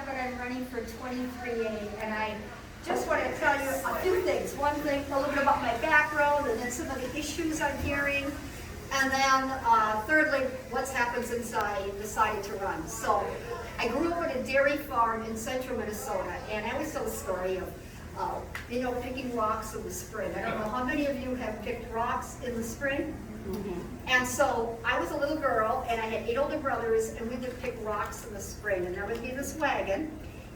but I'm running for 23A, and I just want to tell you a few things. One thing, a little bit about my background, and then some of the issues I'm hearing, and then thirdly, what's happened since I decided to run. So, I grew up on a dairy farm in central Minnesota, and I always tell the story of picking rocks in the spring. I don't know how many of you have picked rocks in the spring? Mm-hmm. And so I was a little girl, and I had 8 older brothers, and we would pick rocks in the spring. And there would be this wagon,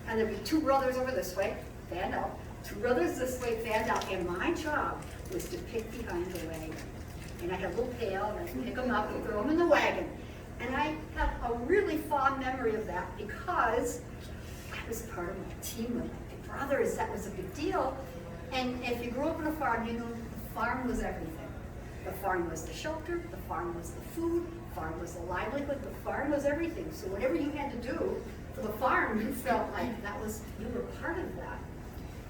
and there'd be 2 brothers over this way, fanned out, 2 brothers this way, fanned out, and my job was to pick behind the wagon. And I had a little pail, and I'd pick them up and throw them in the wagon. And I have a really fond memory of that because I was part of my team with my brothers. That was a big deal. And if you grew up on a farm, you know the farm was everything. The farm was the shelter, the farm was the food, the farm was the livelihood, the farm was everything. So whatever you had to do for the farm, you felt like you were part of that.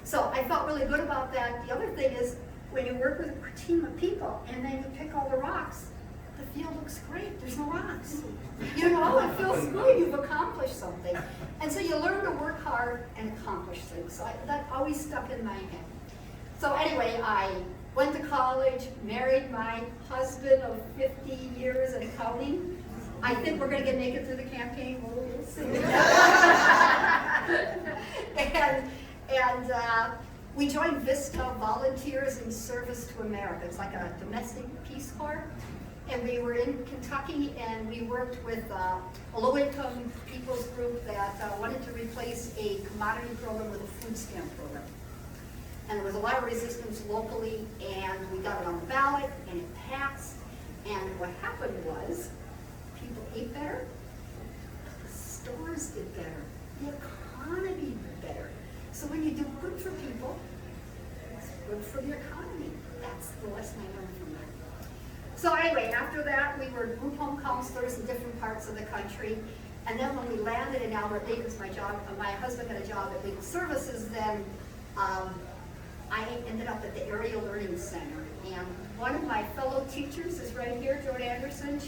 So I felt really good about that. The other thing is, when you work with a team of people and then you pick all the rocks, the field looks great, there's no rocks. It feels good, you've accomplished something. And so you learn to work hard and accomplish things. So that always stuck in my head. So anyway, I went to college, married my husband of 50 years and counting. I think we're going to make it through the campaign. We'll see. and we joined Vista Volunteers in Service to America. It's like a domestic Peace Corps. And we were in Kentucky, and we worked with a low-income people's group that wanted to replace a commodity program with a food stamp program. And there was a lot of resistance locally, and we got it on the ballot, and it passed. And what happened was, people ate better, the stores did better, the economy did better. So when you do good for people, it's good for the economy. That's the lesson I learned from that. So anyway, after that, we were group home counselors in different parts of the country. And then when we landed in Albert Lea, because my husband had a job at Legal Services, then I ended up at the Area Learning Center. And one of my fellow teachers is right here, Joan Anderson.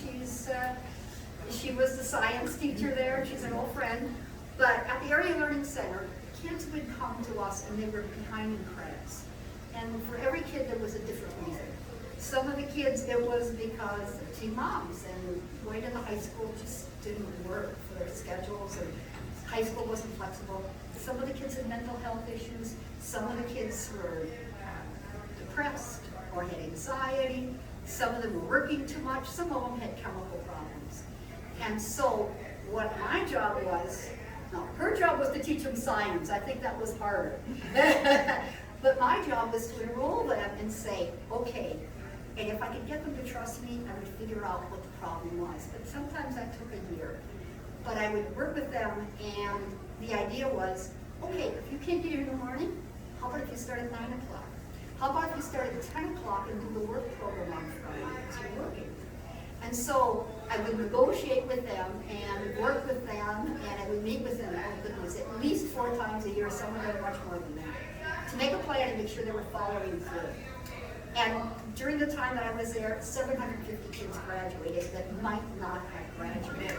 She was the science teacher there. She's an old friend. But at the Area Learning Center, kids would come to us and they were behind in credits. And for every kid, there was a different reason. Some of the kids, it was because of teen moms, and going to the high school just didn't work for their schedules, and high school wasn't flexible. Some of the kids had mental health issues. Some of the kids were depressed or had anxiety. Some of them were working too much. Some of them had chemical problems. And so what my job was, her job was to teach them science. I think that was harder. But my job was to enroll them and say, okay, and if I could get them to trust me, I would figure out what the problem was. But sometimes that took a year. But I would work with them, and the idea was, okay, if you can't get here in the morning, how about if you start at 9 o'clock? How about if you start at 10 o'clock and do the work program on Friday because you're working? And so I would negotiate with them and work with them, and I would meet with them, oh goodness, at least 4 times a year, some of them much more than that, to make a plan and make sure they were following through. And during the time that I was there, 750 kids graduated that might not have graduated.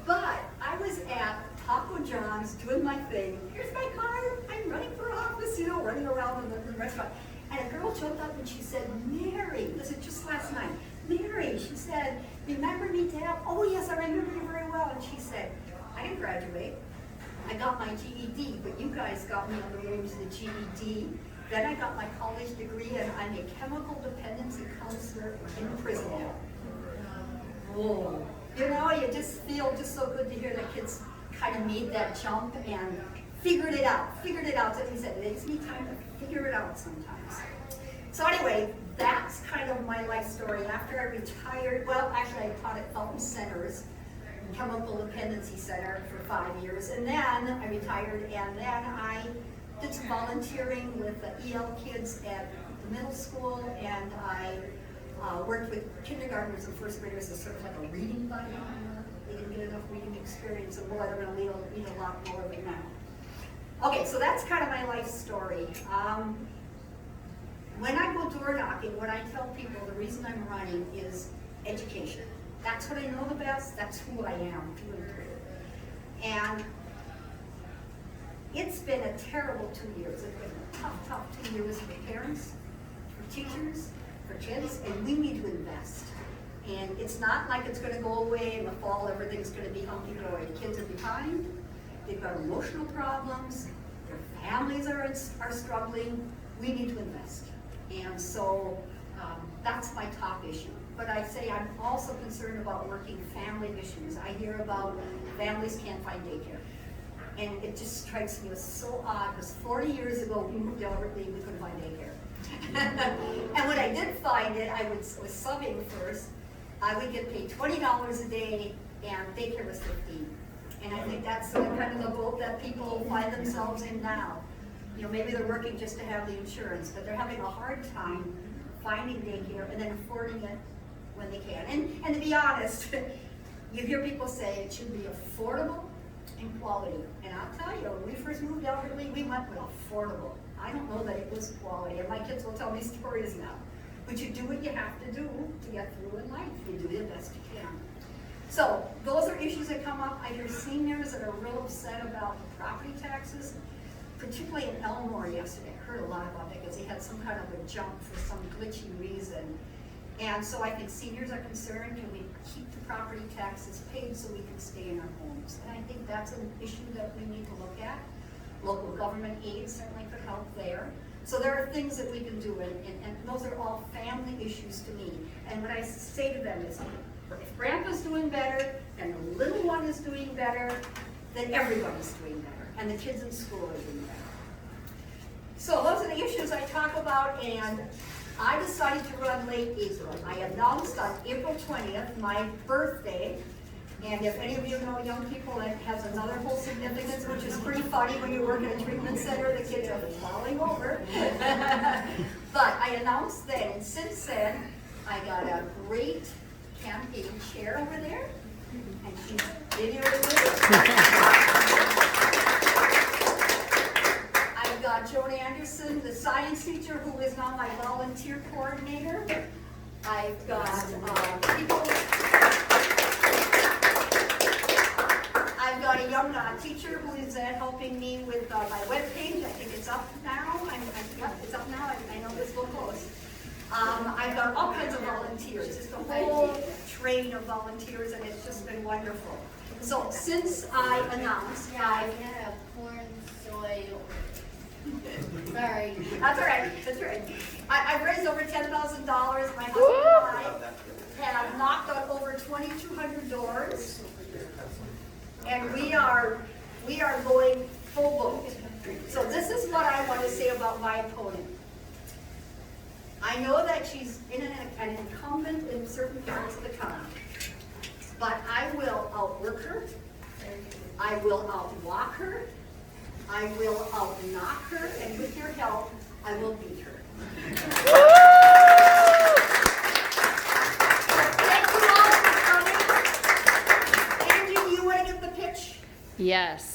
But I was at Taco John's doing my thing. Here's my card. I'm running for office, running around in the restaurant. And a girl jumped up and she said, Mary, this is just last night. Mary, she said, remember me, Dad? Oh, yes, I remember you very well. And she said, I didn't graduate. I got my GED, but you guys got me on the road to the GED. Then I got my college degree, and I'm a chemical dependency counselor in prison now. Whoa. You just feel just so good to hear that kids kind of made that jump and figured it out. So he said, it takes me time to figure it out sometimes. So anyway, that's kind of my life story. After I retired, well, actually I taught at Felton Centers, Chemical Dependency Center, for 5 years. And then I retired, and then I did some volunteering with the EL kids at the middle school, and I worked with kindergartners and first graders as sort of like a reading buddy. They didn't get enough reading experience, and boy, they're going to need a lot more of it now. Okay, so that's kind of my life story. When I go door knocking, what I tell people, the reason I'm running is education. That's what I know the best, that's who I am, through and through. And it's been a terrible 2 years. It's been a tough 2 years for parents, for teachers, for kids, and we need to invest. And it's not like it's gonna go away in the fall, everything's gonna be hunky-dory. Kids are behind, they've got emotional problems, their families are struggling, we need to invest. And so that's my top issue. But I say I'm also concerned about working family issues. I hear about families can't find daycare. And it just strikes me as so odd, because 40 years ago, we moved to Elbert Lee, we couldn't find daycare. And when I did find it, I was subbing first, I would get paid $20 a day, and daycare was $15. And I think that's kind of the boat that people find themselves in now. You know, maybe they're working just to have the insurance, but they're having a hard time finding daycare and then affording it when they can. And to be honest, you hear people say it should be affordable and quality. And I'll tell you, when we first moved to Elbert Lee, we went with affordable. I don't know that it was quality, and my kids will tell me stories now. But you do what you have to do to get through in life. You do the best you can. So those are issues that come up. I hear seniors that are real upset about the property taxes, particularly in Elmore yesterday. I heard a lot about that because they had some kind of a jump for some glitchy reason. And so I think seniors are concerned, can we keep the property taxes paid so we can stay in our homes? And I think that's an issue that we need to look at. Local government aid certainly could help there. So there are things that we can do, and those are all family issues to me. And what I say to them is, if grandpa's doing better, and the little one is doing better, then everybody's doing better, and the kids in school are doing better. So those are the issues I talk about, and I decided to run late April. I announced on April 20th, my birthday, and if any of you know young people, it has another whole significance, which is pretty funny when you work at a treatment center, the kids are falling over. But I announced then, and since then, I got a great campaign chair over there, and she's videoing it. I've got Joan Anderson, the science teacher, who is now my volunteer coordinator. I've got people. I've got a young teacher who is helping me with my webpage. I think it's up now. Yep, it's up now. I know this will close. I've got all kinds of volunteers, just a whole train of volunteers, and it's just been wonderful. So since I announced, I have corn, soy. Sorry. That's all right. That's all right. I've raised over $10,000. My husband and I have knocked on over 2,200 doors, and we are going full boat. So this is what I want to say about my opponent. I know that she's an incumbent in certain parts of the county, but I will outwork her, I will outwalk her, I will outknock her, and with your help, I will beat her.